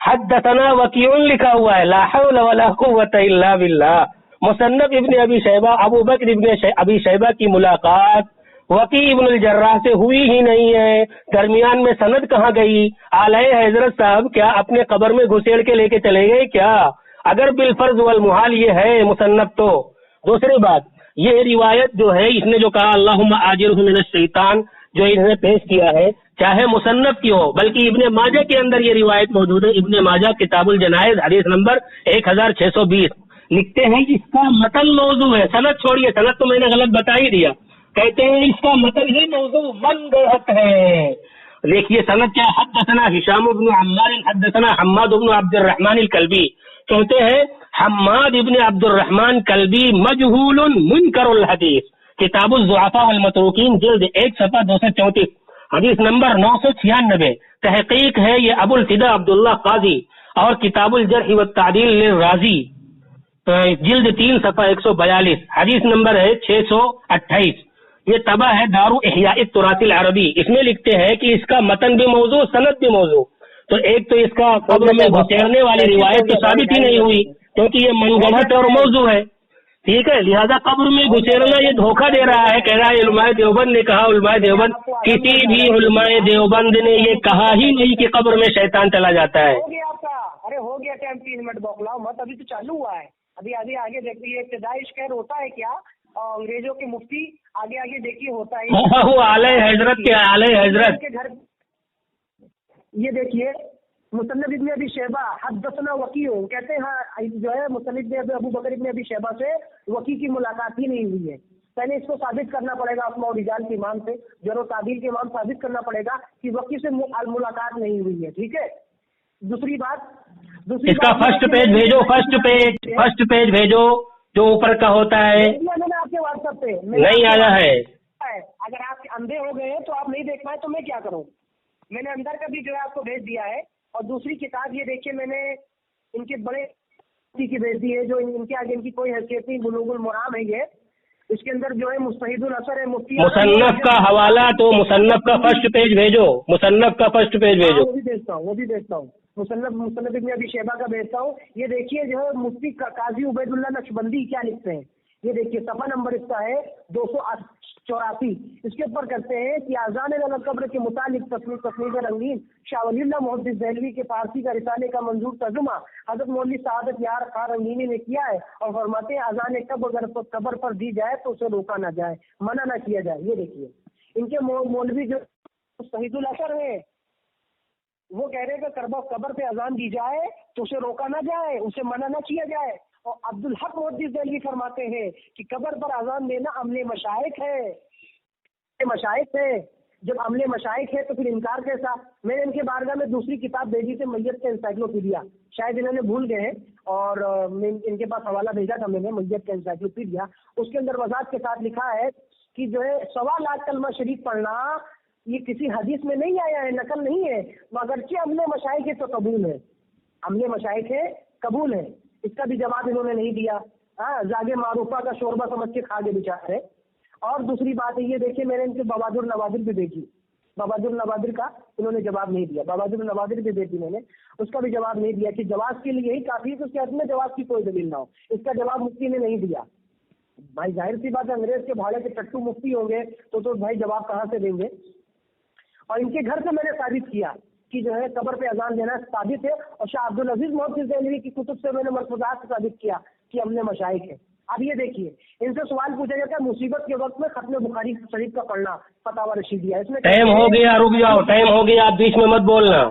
حدثنا وکیع لکھا ہوا ہے، لا حول ولا قوت الا باللہ. مصنف ابن ابی شیبہ، ابو بکر ابن ابی شیبہ کی ملاقات وکیع ابن الجراح سے ہوئی ہی نہیں ہے. درمیان میں سند کہاں گئی؟ اعلیٰ حضرت صاحب کیا اپنے قبر میں گھسیڑ کے لے کے چلے گئے کیا؟ اگر بالفرض والمحال یہ ہے مصنف تو. دوسری بات، یہ روایت جو ہے اس نے جو کہا اللہم آجرہ من الشیطان، جو انہوں نے پیش کیا ہے، چاہے مصنف کی ہو، بلکہ ابن ماجہ کے اندر یہ روایت موجود ہے. ابن ماجہ کتاب الجنائز حدیث نمبر 1620 لکھتے ہیں اس کا متن موضوع ہے. سند چھوڑیے، سند تو میں نے غلط بتا ہی دیا. کہتے ہیں اس کا متن ہی موضوع من گڑھت ہے. دیکھیے سند کیا، حدثنا ہشام بن عمار حدثنا حماد بن عبد الرحمن الکلبی. کہتے ہیں حماد ابن عبد الرحمن کلبی مجہول منکر الحدیث، کتاب الضعفاء والمتروکین جلد 1 صفحہ 234 حدیث نمبر 996. تحقیق ہے یہ ابو الفدا عبداللہ قاضی، اور کتاب الجرح والتعدیل للرازی جلد 3 صفحہ 142 حدیث نمبر ہے 628. یہ طبع ہے دارو احیاء التراث العربی. اس میں لکھتے ہیں کہ اس کا متن بھی موضوع، سند بھی موضوع. تو ایک تو اس کا قبر میں گھسیڑنے والی روایت تو ثابت ہی نہیں ہوئی کیونکہ یہ من گڑھت اور موضوع ہے. ٹھیک ہے، لہذا قبر میں گھسیڑنا یہ دھوکہ دے رہا ہے. کہہ رہا ہے علماء دیوبند نے کہا، علماء دیوبند، کسی بھی علماء دیوبند نے یہ کہا ہی نہیں کہ قبر میں شیطان چلا جاتا ہے. ہو گیا آپ کا، ارے ہو گیا ٹائم، 3 منٹ بوکلاؤ مت، ابھی تو چالو ہوا ہے. ابھی آگے دیکھیے ابتدائی شکر ہوتا ہے کیا، انگریزوں کے مفتی آگے دیکھیے ہوتا ہے وہ اعلیٰ حضرت کے اعلیٰ حضرت کے گھر. یہ دیکھیے مصنف ابن ابی شیبہ حدثنا وکیع، کہتے ہیں ہاں جو ہے مصنف ابو بکر ابن ابی شیبہ سے وکیع کی ملاقات ہی نہیں ہوئی ہے. پہلے اس کو ثابت کرنا پڑے گا اسماء و رجال کے امام سے، جرح و تعدیل کے امام ثابت کرنا پڑے گا کہ وکیع سے ملاقات نہیں ہوئی ہے. ٹھیک ہے. دوسری بات اس کا فرسٹ پیج بھیجو، فرسٹ پیج بھیجو جو اوپر کا ہوتا ہے. میں نے آپ کے واٹس ایپ پہ نہیں آیا ہے. اگر آپ اندھے ہو گئے تو آپ نہیں دیکھ پائے تو میں کیا کروں. میں نے اندر کا بھی جو ہے آپ کو بھیج دیا ہے. اور دوسری کتاب یہ دیکھیے میں نے ان کے بڑے کی بھیج دی ہے جو ان کے آگے ان کی کوئی حیثیت نہیں، بلوغ المرام ہے یہ. اس کے اندر جو ہے مستحید الاثر ہے مفتی. مصنف کا حوالہ تو مصنف کا فرسٹ پیج بھیجو، مصنف کا فرسٹ پیج بھیجو. وہ بھی بھیجتا ہوں مصنف ابن ابی شیبہ کا بھیجتا ہوں. یہ دیکھیے جو ہے مفتی قاضی عبید اللہ نقشبندی کیا لکھتے ہیں. یہ دیکھیے صفحہ نمبر اس کا ہے 84 इसके ऊपर करते हैं कि आज़ान अल-कब्र के मुतालिक तस्नीफ रंगीन शाह वली अल्लाह मुहद्दिस दहलवी के फारसी का रिसाले का मंजूर तर्जुमा हज़रत मौलवी सआदत यार खां रंगीनी ने किया है और फरमाते हैं आज़ान कब्र अगर कब्र पर दी जाए तो उसे रोका ना जाए, मना ना किया जाए। ये देखिए इनके मौलवी जो शहीदुल असर है वो कह रहे हैं कि कब्र पे अजान दी जाए तो उसे रोका ना जाए, उसे मना ना किया जाए। और अब्दुल हक मुहद्दिस दहलवी फरमाते हैं कि कब्र पर अजान देना अमले मशाइख है। जब अमले मशाइख है तो फिर इनकार कैसा? मैंने इनके बारगाह में दूसरी किताब भेजी थी, मैयत का इंसाइक्लोपीडिया, शायद इन्होंने भूल गए हैं, और इनके पास हवाला भेजा था मैंने, मैयत का इंसाइक्लोपीडिया। उसके अंदर वजाहत के साथ लिखा है कि जो है 1.25 लाख कलमा शरीफ पढ़ना ये किसी हदीस में नहीं आया है, नकल नहीं है, मगरचे अमले मशाइख है तो कबूल है, अमले मशाइख है कबूल है। इसका भी जवाब इन्होंने नहीं दिया। जागे मारूफा का शोरबा समझ के खा गए बेचारे। और दूसरी बात है, ये देखिए मैंने इनके बवादुर नवादिर भी भेजी, बवादुर नवादिर का इन्होंने जवाब नहीं दिया, बवादुर नवादिर भी भेजी मैंने, उसका भी जवाब नहीं दिया कि जवाब के लिए यही काफी है, तो उसके हाथ में जवाब की कोई दलील ना हो। इसका जवाब मुफ्ती ने नहीं दिया। भाई जाहिर सी बात है, अंग्रेज के भाड़े के टट्टू मुफ्ती होंगे तो भाई जवाब कहाँ से देंगे। और इनके घर से मैंने साबित किया कि जो है कब्र पे अजान देना साबित है, और शाह अब्दुल अजीज मुहद्दिस दहलवी की कुतुब से मैंने मरफूजात से साबित किया कि हमने मशाइख है। अब ये देखिए इनसे सवाल पूछा जाता है मुसीबत के वक्त में खत्म बुखारी शरीफ का पढ़ना, फतावा रशीदिया, इसमें टाइम हो गया, रुक जाओ, टाइम हो गया, आप बीच में मत बोलना।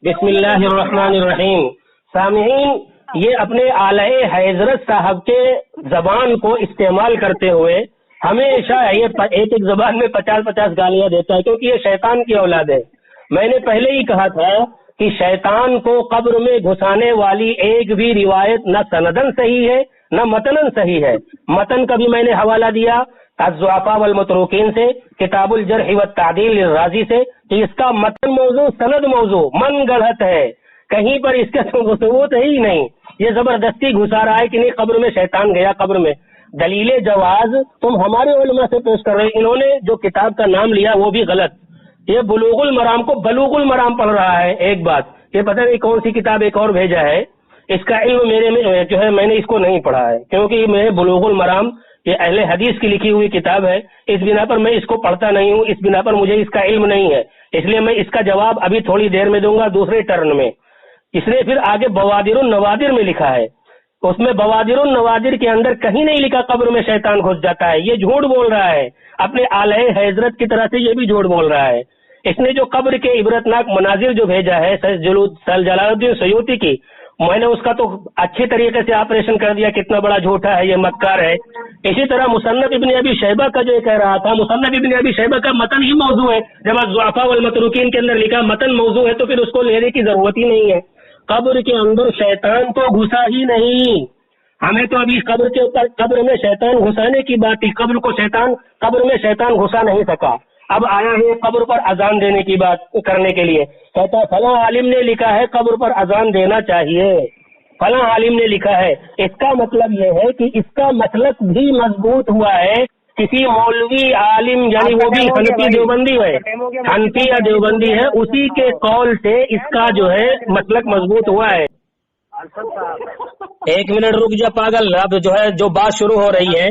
बिस्मिल्लाहिर्रहमानिर्रहीम। सामीईन, ये अपने आलए हजरत साहब के जबान को इस्तेमाल करते हुए हमेशा ये एक जबान में 50-50 गालियां देता है, क्योंकि ये शैतान की औलाद है। मैंने पहले ही कहा था कि शैतान को कब्र में घुसाने वाली एक भी रिवायत न सनदन सही है न मतनन सही है। मतन का भी मैंने हवाला दिया अज़्ज़ुअफ़ा वल मतरूकीन से, किताबुल जर्ह व तादील राजी से, कि इसका मतन मौजू सनद मौजू मन गढ़त है, कहीं पर इसका सबूत है ही नहीं। ये जबरदस्ती घुसा रहा है कि नहीं कब्र में शैतान गया, कब्र में। दलील जवाज तुम हमारे उलमा से पेश कर रहे हो, इन्होंने जो किताब का नाम लिया वो भी गलत। ये बुलूगुल मराम को बलूगुल मराम पढ़ रहा है। एक बात ये पता नहीं कौन सी किताब एक और भेजा है, इसका इल्म मेरे में जो है मैंने इसको नहीं पढ़ा है, क्योंकि मैं बुलूगुल मराम ये अहले हदीस की लिखी हुई किताब है, इस बिना पर मैं इसको पढ़ता नहीं हूँ, इस बिना पर मुझे इसका इल्म नहीं है, इसलिए मैं इसका जवाब अभी थोड़ी देर में दूंगा दूसरे टर्न में। इसने फिर आगे बवादिरुन नवादिर में लिखा है, उसमें बवादिरुन नवादिर के अंदर कहीं नहीं लिखा कब्र में शैतान घुस जाता है। ये झूठ बोल रहा है, अपने आलए हजरत की तरह से ये भी झूठ बोल रहा है। इसने जो कब्र के इबरतनाक मनाजिर जो भेजा है जलालुद्दीन सयूती की, मैंने उसका तो अच्छे तरीके से ऑपरेशन कर दिया, कितना बड़ा झूठा है, ये मक्कार है। इसी तरह मुसन्नफ इब्न अबी शैबा का जो कह रहा था, मुसन्नफ इब्न अबी शैबा का मतन ही मौजू है। जब अज़्ज़ुअफ़ा वल मतरूकीन के अंदर लिखा मतन मौजू है तो फिर उसको लेने की जरूरत ही नहीं है। कब्र के अंदर शैतान तो घुसा ही नहीं, हमें तो अभी कब्र के ऊपर कब्र में शैतान घुसाने की बात थी, कब्र में शैतान घुसा नहीं सका। अब आया है कब्र पर अजान देने की बात करने के लिए, कहता फला आलिम ने लिखा है कब्र पर अजान देना चाहिए, फला आलिम ने लिखा है। इसका मतलब यह है कि इसका मतलब भी मजबूत हुआ है, किसी मौलवी आलिम यानी वो भी हनफी देवबंदी है, हनफी या देवबंदी है, उसी के कौल से इसका जो है मतलब मजबूत हुआ है। एक मिनट रुक जा पागल, अब जो है जो बात शुरू हो रही है,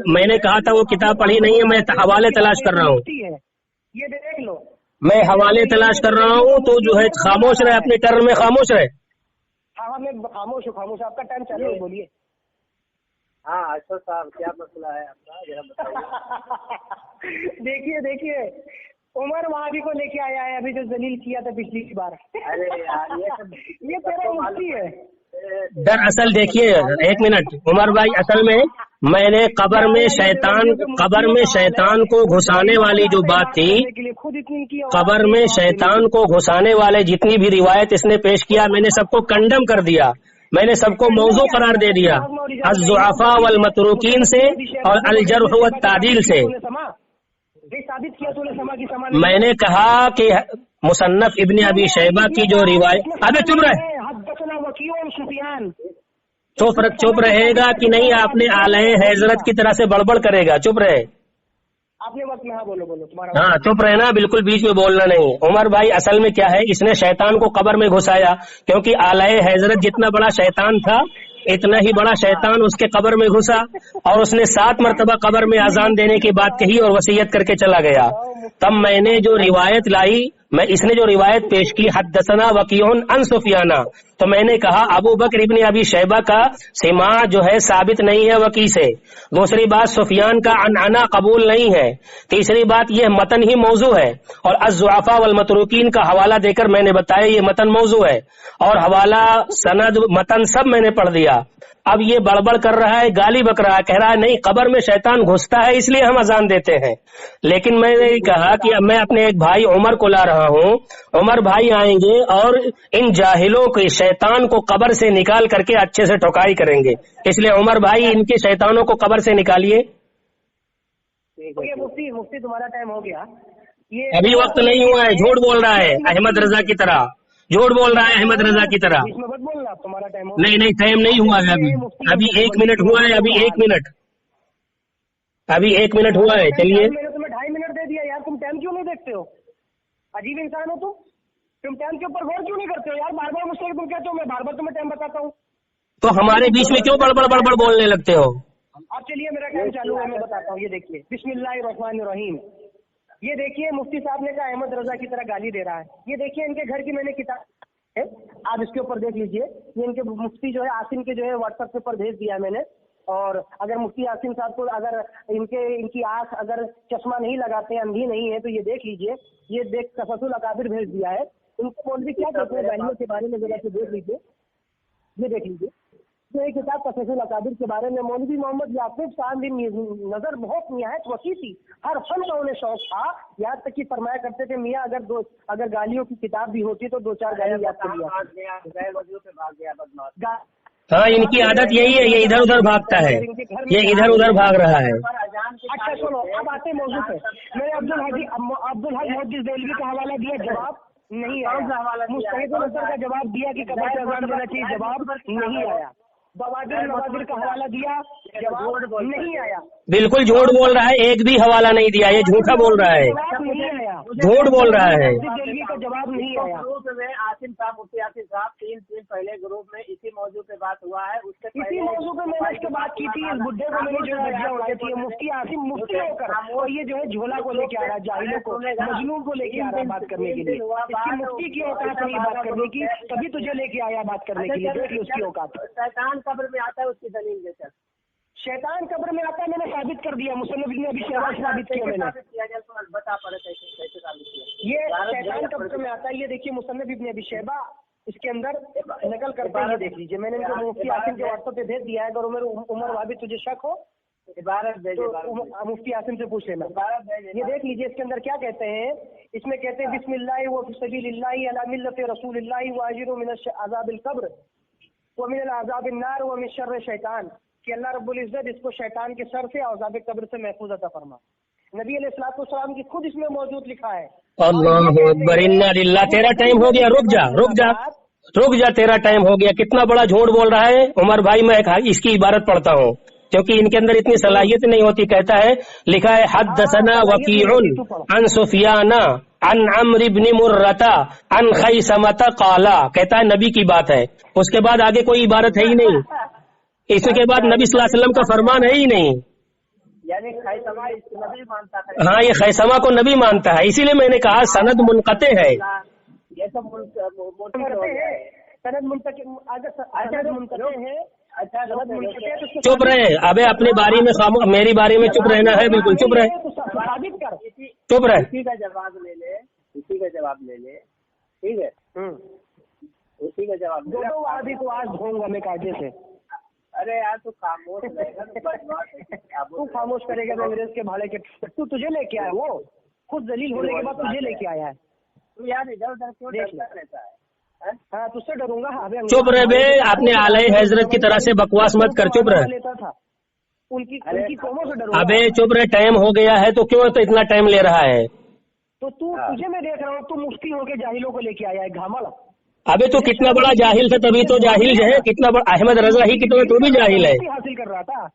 मैंने कहा था वो किताब पढ़ी नहीं है, मैं हवाले तलाश कर रहा हूँ, ये देख लो, मैं हवाले तलाश कर रहा हूँ, तो जो है खामोश रहे, अपने टर्न में खामोश रहे। हाँ मैं खामोश हूँ, आपका टाइम चालू है, बोलिए। हाँ अशरफ साहब क्या मसला है आपका, जरा बताइए। देखिए उमर वहाबी को लेके आया है, अभी जो जलील किया था पिछली बार। अरे यार ये तेरा मुफ्ती है। दरअसल देखिए एक मिनट उमर भाई, असल में मैंने कब्र में शैतान को घुसाने वाली जो बात थी, कब्र में शैतान को घुसाने वाले जितनी भी रिवायत इसने पेश किया, मैंने सबको कंडम कर दिया, मैंने सबको मौजू करार दे दिया, अज़्ज़ुअफ़ा वल मतरूकीन से और अल जर्ह व तादील से। मैंने कहा कि मुसन्नफ इब्न अबी शैबा की जो रिवायत, अबे चुप रहे, चुप रहेगा कि नहीं, आपने आलए हजरत की तरह से बड़बड़ करेगा, चुप रहे। आपने वक्त में हाँ बोलो तुम्हारा, हाँ चुप रहना, बिल्कुल बीच में बोलना नहीं। उमर भाई असल में क्या है, इसने शैतान को कब्र में घुसाया, क्योंकि आलए हजरत जितना बड़ा शैतान था इतना ही बड़ा शैतान उसके कब्र में घुसा और उसने 7 मरतबा कब्र में अजान देने की बात कही और वसीयत करके चला गया। तब मैंने जो रिवायत लाई, इसने जो रिवायत पेश की, हद्दसना वकीउन अन सुफियाना, तो मैंने कहा अबू बकर इब्ने अबी शैबा का सिमा जो है साबित नहीं है वकी से। दूसरी बात, सुफियान का अनअना कबूल नहीं है। तीसरी बात, यह मतन ही मौजू है और अज़्ज़ुअफ़ा वल मतरूकीन का हवाला देकर मैंने बताया ये मतन मौजू है और हवाला सनद मतन सब मैंने पढ़ दिया। अब ये बड़बड़ कर रहा है, गाली बक रहा है, कह रहा है नहीं कब्र में शैतान घुसता है इसलिए हम अजान देते हैं। लेकिन मैंने कहा कि अब मैं अपने एक भाई उमर को ला रहा हूँ, उमर भाई आएंगे और इन जाहिलों के शैतान को कब्र से निकाल करके अच्छे से ठोकाई करेंगे, इसलिए उमर भाई इनके शैतानों को कब्र से निकालिए। मुफ्ती तुम्हारा टाइम हो गया। ये अभी वक्त नहीं हुआ है, झूठ बोल रहा है अहमद रजा की तरह, झूठ बोल रहा है अहमद रजा की तरह। इसमें मत बोलना, तुम्हारा टाइम हो। नहीं टाइम नहीं हुआ है अभी 1 मिनट हुआ है, अभी 1 मिनट हुआ है। चलिए मैंने तुम्हें 2.5 मिनट दे दिया यार, तुम टाइम क्यों नहीं देखते हो? अजीब इंसान हो तुम टाइम के ऊपर गौर क्यों नहीं करते हो यार? बार बार मुझसे तुम कहते हो, मैं बार बार तुम्हें टाइम बताता हूँ, तो हमारे बीच में क्यों बड़बड़ बोलने लगते हो? अब चलिए मेरा टाइम चालू है, मैं बताता हूँ। ये देखिए, बिस्मिल्लाहिर्रहमानिर्रहीम। ये देखिए, मुफ्ती साहब ने कहा अहमद रजा की तरह गाली दे रहा है। ये देखिए इनके घर की मैंने किताब है, आप इसके ऊपर देख लीजिए। ये इनके मुफ्ती जो है आसिम के जो है व्हाट्सएप के ऊपर भेज दिया है मैंने। और अगर मुफ्ती आसिम साहब को अगर इनकी आंख अगर चश्मा नहीं लगाते हैं, अंधी नहीं है, तो ये देख लीजिए। ये देख तफसुल अकाबिर भेज दिया है। इनको मौलवी क्या कहते हैं वैल्यू के बारे में जरा से देख लीजिए। ये देख लीजिए, तो एक किताब तफसील अकाबिर के बारे में मौलवी मोहम्मद याकूब साहब की नजर बहुत निहायत वसी थी, हर फन का उन्हें शौक था। यहाँ तक कि फरमाया करते थे मियाँ अगर गालियों की किताब भी होती तो 2-4 गाली याद कर लिया। हाँ, इनकी आदत यही है, ये इधर उधर भागता है, ये इधर उधर भाग रहा है। अच्छा सुनो, अब आते मौजू पे। मैंने अब्दुल हक मोहद्दिस देलवी का हवाला दिया, जवाब नहीं आया। मुस्तहिदुल असर का जवाब दिया कि कब्र से अज़ान देना चाहिए, जवाब नहीं आया। नवादिर का हवाला दिया, जवाब नहीं आया। बिल्कुल झूठ बोल रहा है, एक भी हवाला नहीं दिया, ये झूठा बोल रहा है, झूठ बोल रहा है। दिल्ली का जवाब नहीं आया। ग्रुप में मुफ्ती आसिम साहब 3 दिन पहले ग्रुप में इसी मौजू पे बात हुआ है। इसी मौजू पे मैंने इसके बात की थी, इस बुड्ढे को मैंने जो धज्जियां उड़ाई थी। मुफ्ती आसिम मुफ्ती होकर और ये जो है झोला को लेके आ रहा है, जाहिलों को, मजनून को लेके आ रहा है बात करने के लिए। इसकी मुफ्ती की औकात नहीं बात करने की, तभी तुझे लेके आया बात करने के लिए। देख लो उसकी औकात। शैतान कब्र में आता है, उसकी दलील दे सर। शैतान कब्र में आता है, मैंने साबित कर दिया। मुसन्निफ ने अभी साबित किया मैंने। बता पड़े कैसे साबित किया? ये शैतान कब्र में आता है। ये देखिए मुसन्निफ इब्न अबी शैबा इसके अंदर नकल करता है, देख लीजिए। मैंने इनको मुफ्ती आसिम के व्हाट्सएप पे भेज दिया है। अगर उमर भाभी तुझे शक हो तो मुफ्ती आसिम से पूछ लेना। ये देख लीजिए इसके अंदर क्या कहते हैं। इसमें कहते हैं बिस्मिल्लाह व फिसबिलिल्लाह अला मिल्लति रसूलिल्लाह व अजिरु मिन अज़ाबिल कब्र व मिन अज़ाबिन नार व मिन शर्रि शैतान, कि अल्लाह रब्बुल इज्जत इसको शैतान के शर से और अज़ाब कब्र से महफूज अता फरमा। नबी अलैहिस्सलातु वस्सलाम की खुद इसमें मौजूद लिखा है। अल्लाहु अकबर, इन्ना लिल्लाह। तेरा टाइम हो गया, रुक जा, तेरा टाइम हो गया। कितना बड़ा झूठ बोल रहा है उमर भाई। मैं इसकी इबारत पढ़ता हूँ क्योंकि इनके अंदर इतनी सलाहियत नहीं होती। कहता है, लिखा है हद्दसना वकीउन अन सुफियाना अन अम्र इब्न मुर्रता अन खैसमता काला। कहता है नबी की बात है, उसके बाद आगे कोई इबारत है ही नहीं, इसके बाद नबी सल्लल्लाहु अलैहि वसल्लम का फरमान है ही नहीं। यानी खैसमा नबी मानता है। हाँ, ये खैसमा को नबी मानता है, इसीलिए मैंने कहा सनद मुनक़ते है। ये सब सनद मुनक़ते है। अच्छा, चुप रहे, अबे अपनी बारी में खामोश, मेरी बारी में चुप रहना है, बिल्कुल चुप रहे, चुप रहे। इसी का जवाब ले ले, ठीक है? उसी का जवाब दो आदि को आज ढूंढूंगा मैं कायदे से। अरे यार तू खामोश तू खामोश करेगा तो अंग्रेज के भाड़े के। तू तुझे लेके आया, वो खुद दलील होने के बाद तुझे लेके आया है। तू यार इधर उधर क्यों डरता रहता है? हाँ, तुझसे डरूंगा। चुप रहे बे, अपने आले हजरत की तरह से बकवास मत कर, चुप रहे। लेता था उनकी कौमों से डरूंगा। अबे चुप रहे, टाइम हो गया है तो क्यों तो इतना टाइम ले रहा है? तो तुझे मैं देख रहा हूँ, तू मुफ्ती होके जाहिलों को लेके आया है घामल। अबे तो कितना बड़ा जाहिल था, तभी तो जाहिल है। कितना बड़ा अहमद रजा ही कितना, तू भी जाहिल है, हासिल कर रहा था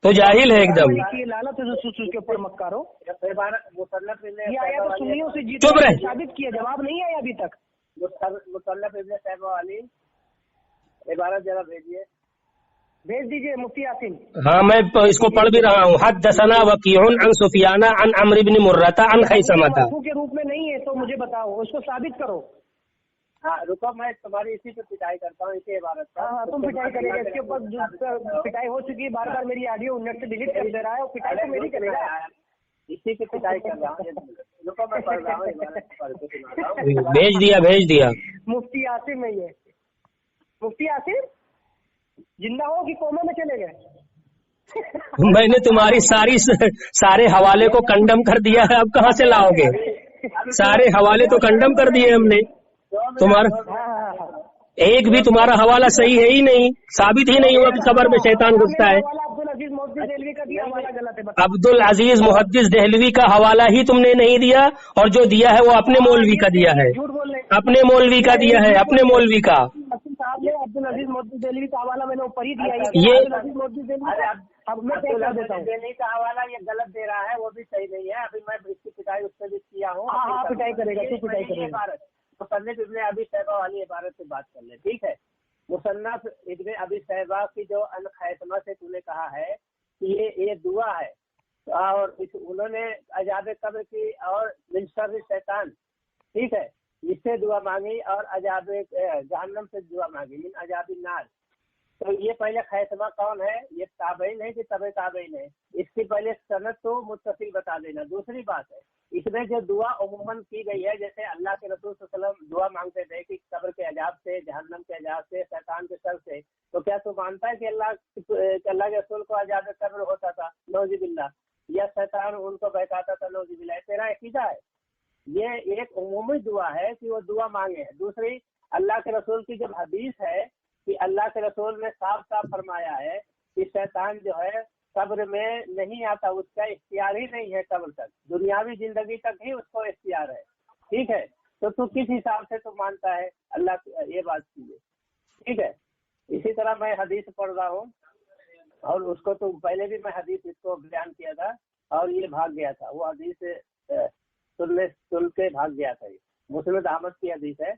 तो जाहिल है एकदम। लालच के ऊपर मत करो। ये आया तो सुन्नियों से जीत चुप रहे, साबित किया, जवाब नहीं आया अभी तक। मुसन्नफ इब्न शैबा वाली इबारत जरा भेजिए। भेज दीजिए मुफ्ती यासीन। हाँ, मैं इसको पढ़ भी रहा हूँ। हद्दसना वकीउन अन सुफियाना अन अम्र इब्न मुर्रता अन खैसमता। के रूप में नहीं है तो मुझे बताओ, उसको साबित करो। हाँ रुको, मैं तुम्हारी इसी पे पिटाई करता हूँ, इसी इबारत पर। हाँ तुम पिटाई करेगा, इसके ऊपर पिटाई हो चुकी है, बार बार मेरी ऑडियो नेट से डिलीट कर दे रहा है, और पिटाई तो मेरी करेगा। इसी पे पिटाई कर रहा हूँ, रुको मैं पढ़ रहा हूँ। भेज दिया। मुफ्ती आसिम है ये। मुफ्ती आसिम जिंदा हो कि कोमा में चले गए? मैंने तुम्हारी सारे हवाले को कंडम कर दिया है, अब कहाँ से लाओगे? सारे हवाले तो कंडम कर दिए हमने। तुम्हारा एक भी तुम्हारा हवाला सही है ही नहीं, साबित ही नहीं हुआ कि कब्र में शैतान घुसता है। अब्दुल अजीज मुहद्दिस देहलवी का हवाला ही तुमने नहीं दिया, और जो दिया है वो अपने मौलवी का दिया है, अपने मौलवी का दिया है, अपने मौलवी का। अब्दुल अजीज मोहद्दिस देहलवी का हवाला मैंने ऊपर ही दिया। ये अब मैं देने का हवाला ये गलत दे रहा है, वो भी सही नहीं है। अभी मैं इसकी पिटाई उससे भी किया हूँ। हाँ पिटाई करेगा, तू पिटाई करेगा। मुसन्निफ इब्ने अबी शैबा वाली इबारत से बात कर ले, ठीक है। मुसन्निफ इब्ने अबी शैबा की जो अन खैतमा से तूने कहा है कि ये दुआ है, और उन्होंने अजाब कब्र की और मिन शर्रि शैतान, ठीक है, इससे दुआ मांगी, और अजाब जहन्नम से दुआ मांगी, मिन अजाबिन नार। तो ये पहले खैतमा कौन है? ये ताबईन है कि तबे ताबईन है? इसकी पहले सनद तो मुत्तसिल बता देना। दूसरी बात है, इसमें जो दुआ उमूमन की गई है, जैसे अल्लाह के रसूल सल्लल्लाहु अलैहि वसल्लम दुआ मांगते थे कि कब्र के अजाब से, जहन्नम के अजाब से, शैतान के शर से, तो क्या तू मानता है कि अल्लाह के रसूल को अजाब कब्र होता था, नौज़ुबिल्लाह, या शैतान उनको बहकाता था, नौज़ुबिल्लाह? तेरा अकीदा है। ये एक उमूमी दुआ है कि वो दुआ मांगे है। दूसरी, अल्लाह के रसूल की जब हदीस है कि अल्लाह के रसूल ने साफ साफ फरमाया है कि शैतान जो है कब्र में नहीं आता, उसका इख्तियार ही नहीं है कब्र तक, दुनियावी जिंदगी तक ही उसको इख्तियार है, ठीक है। तो तू किस हिसाब से तू मानता है अल्लाह, ये बात कीजिए, ठीक है। इसी तरह मैं हदीस पढ़ रहा हूँ, और उसको तो पहले भी मैं हदीस इसको बयान किया था, और ये भाग गया था, वो हदीस सुन के भाग गया था। ये मुस्लिम अहमद की हदीस है,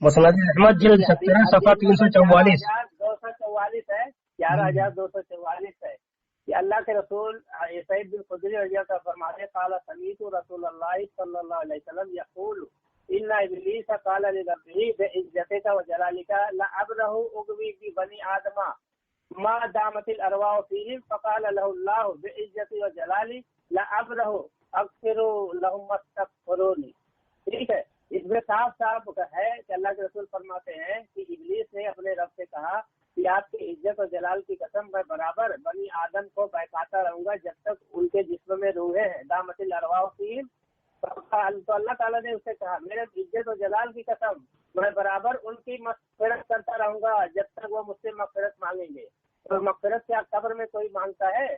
मुस्नद अहमद जिल्द 17 सफ़ा 344 है, 11,244 है कि अल्लाह के रसूल सईद बिन खुदरी रज़ियल्लाहु अन्हु फरमाते, क़ाल समीअतु रसूलल्लाह सल्लल्लाहु अलैहि वसल्लम यक़ूल इन्ना इब्लीस क़ाल लिरब्बिही बिइज़्ज़तिका व जलालिका लअब्रहु उग़वी बि बनी आदमा मा दामतिल अरवाहु फ़ीहिम फ़क़ाल लहु अल्लाहु बिइज़्ज़ति व जलाली लअब्रहु अग़फ़िरु लहुम मस्तग़फ़िरूनी, ठीक है। इसमें साफ साफ है कि अल्लाह के रसूल फरमाते हैं कि इब्लीस ने अपने रब से कहा कि आपकी इज्जत और जलाल की कसम, मैं बराबर बनी आदम को बहकाता रहूंगा जब तक उनके जिस्म में रूहें हैं, दामतिल अरवाह फीहिम। तो अल्लाह ताला ने उससे कहा, मेरे इज्जत और जलाल की कसम, मैं बराबर उनकी मग़फ़िरत करता रहूंगा जब तक वो मुझसे मग़फ़िरत मांगेंगे। तो मग़फ़िरत क्या कब्र में कोई मांगता है?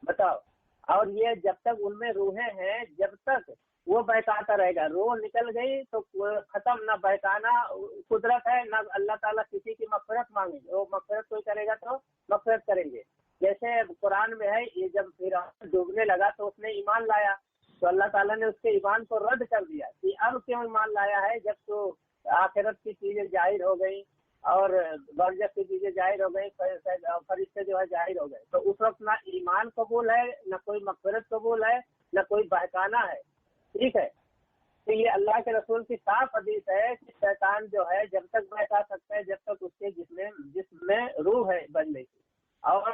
बताओ। और ये जब तक उनमें रूहें हैं, जब तक वो बहकाता रहेगा, रूह निकल गई तो खत्म, ना बहकाना कुदरत है, ना अल्लाह ताला किसी की मग़फ़िरत मांगेंगे। वो मग़फ़िरत कोई करेगा तो मग़फ़िरत करेंगे। जैसे कुरान में है, ये जब फिरौन डूबने लगा तो उसने ईमान लाया, तो अल्लाह ताला ने उसके ईमान को रद्द कर दिया कि अब क्यों ईमान लाया है, जब तो आखिरत की चीजें जाहिर हो गई और बरज़ख की चीजें जाहिर हो गई, फरिश्ते जो है जाहिर हो गए, तो उस वक्त ना ईमान कबूल है, ना कोई मग़फ़िरत कबूल है, ना कोई बहकाना है, ठीक है। तो ये अल्लाह के रसूल की साफ हदीस है कि शैतान जो है जब तक बहका सकता है जब तक उसके जिसमें रूह है बनने की, और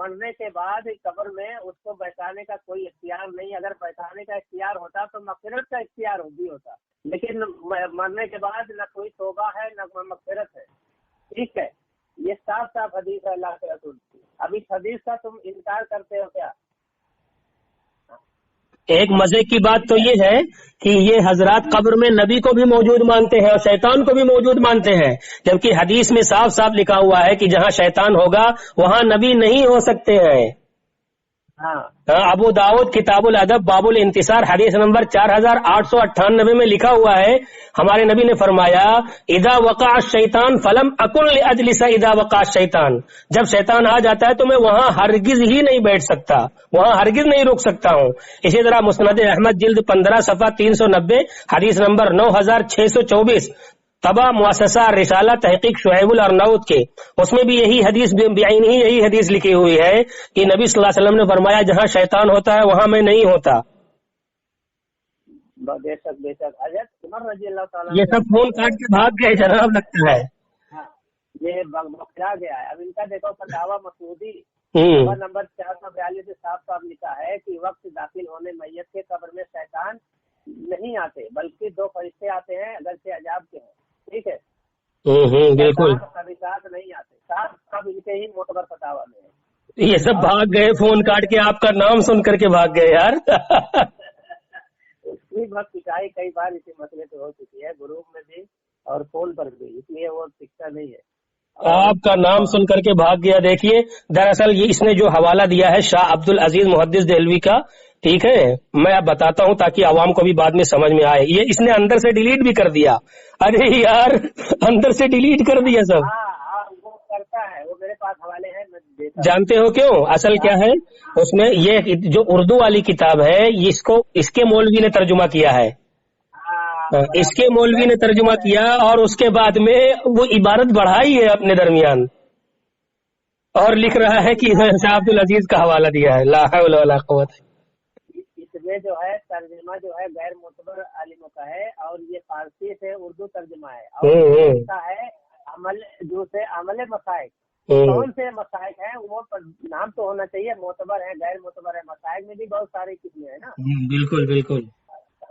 मरने के बाद कब्र में उसको बहकाने का कोई इख्तियार नहीं। अगर बहकाने का इख्तियार होता तो मग़फ़िरत का इख्तियार भी होता, लेकिन मरने के बाद न कोई तौबा है न मग़फ़िरत है, ठीक है। ये साफ साफ हदीस है अल्लाह के रसूल की। अब इस हदीस का तुम इनकार करते हो क्या? एक मजे की बात तो ये है कि ये हजरात कब्र में नबी को भी मौजूद मानते हैं और शैतान को भी मौजूद मानते हैं, जबकि हदीस में साफ साफ लिखा हुआ है कि जहां शैतान होगा वहां नबी नहीं हो सकते हैं। अबू दाऊद किताबुल अदब बाबुल इंतिसार हदीस नंबर 4898 में लिखा हुआ है, हमारे नबी ने फरमाया, इदा वक़ा शैतान फलम अकुल अजलिसा इदा वक़ा शैतान, जब शैतान आ जाता है तो मैं वहां हरगिज ही नहीं बैठ सकता, वहां हरगिज नहीं रुक सकता हूँ। इसी तरह मुस्नद अहमद जिल्द 15 सफ़ा 390 हदीस नंबर 9624 तबा मुअस्ससा रिसाला तहकीक शुएबुल अर्नाउत के, उसमें भी यही हदीस बेआईनी ही यही हदीस लिखी हुई है कि नबी सल्लल्लाहु अलैहि वसल्लम ने फरमाया जहाँ शैतान होता है वहाँ मैं नहीं होता। बेशक बेशक। हज़रत उमर रज़ी अल्लाह ताला ये सब फोन काट के भाग गए जनाब, लगता है। हाँ, ये बखरा गया है। अब इनका देखो फतावा मसूदी नंबर 442 से साफ लिखा है कि वक्त दाखिल होने मैयत के कब्र में शैतान नहीं आते, बल्कि 2 फरिश्ते आते हैं, अगर से अजाब के हैं। ठीक है, बिल्कुल। कभी साथ नहीं आते, साथ इनके ही मोतबर फतावा में है। ये सब भाग गए फोन काट के, आपका नाम सुन करके भाग गए यार। उसकी बहुत पिटाई कई बार इसी मसले पे हो चुकी है, ग्रुप में भी और फोन पर भी, इसलिए वो शिक्षा नहीं है। आपका नाम सुन करके भाग गया। देखिए दरअसल ये इसने जो हवाला दिया है शाह अब्दुल अजीज मुहद्दिस देहलवी का, ठीक है, मैं अब बताता हूँ ताकि आवाम को भी बाद में समझ में आए। ये इसने अंदर से डिलीट भी कर दिया। अरे यार, अंदर से डिलीट कर दिया सब। वो करता है, वो मेरे पास हवाले हैं, मैं देता हूं। जानते हो क्यों? असल क्या है उसमें, ये जो उर्दू वाली किताब है इसको इसके मौलवी ने तर्जुमा किया है, इसके मौलवी ने तर्जुमा किया और उसके बाद में वो इबारत बढ़ाई है अपने दरमियान और लिख रहा है कि शाह अब्दुल अजीज का हवाला दिया है। ला हौला वला कुव्वत। इसमें जो है तर्जुमा जो है गैर मोतबर आलिमों का है और ये फारसी से उर्दू तर्जुमा है और इसका है अमल जो से अमल मसाइक। कौन से मसाइक है वो नाम तो होना चाहिए, मोतबर है गैर मोतबर है, मसाइक में भी बहुत सारी किस्में है ना। बिल्कुल बिल्कुल,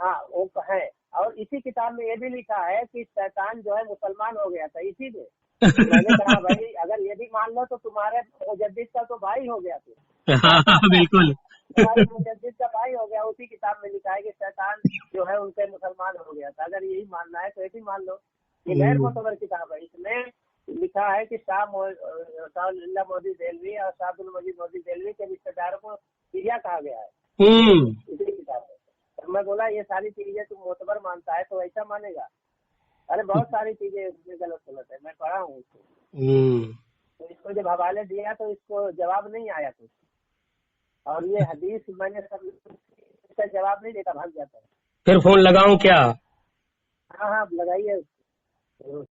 हाँ वो है। और इसी किताब में ये भी लिखा है कि शैतान जो है मुसलमान हो गया था इसी में। मैंने कहा भाई अगर ये भी मान लो तो तुम्हारे मुजद्दिद का तो भाई हो गया तू। बिल्कुल मुजद्दिद का भाई हो गया। उसी किताब में लिखा है कि शैतान जो है उनके मुसलमान हो गया था। अगर यही मानना है तो ये भी मान लो। ये गैर मोतबर किताब है। इसमें लिखा है कि शाह मोदी देहलवी और शाह अब्दुल मजीद मोदी देहलवी के रिश्तेदारों को सीरिया कहा गया है इसी किताब में। तो मैं बोला ये सारी चीजें तुम मोतबर मानता है तो ऐसा मानेगा? अरे बहुत सारी चीजें इसमें गलत है, मैं पढ़ा हूँ उसको। तो इसको जब हवाले दिया तो इसको जवाब नहीं आया कुछ, और ये हदीस मैंने सब इसका जवाब नहीं देता, भाग जाता है। फिर फोन लगाऊं क्या? हाँ लगाइए।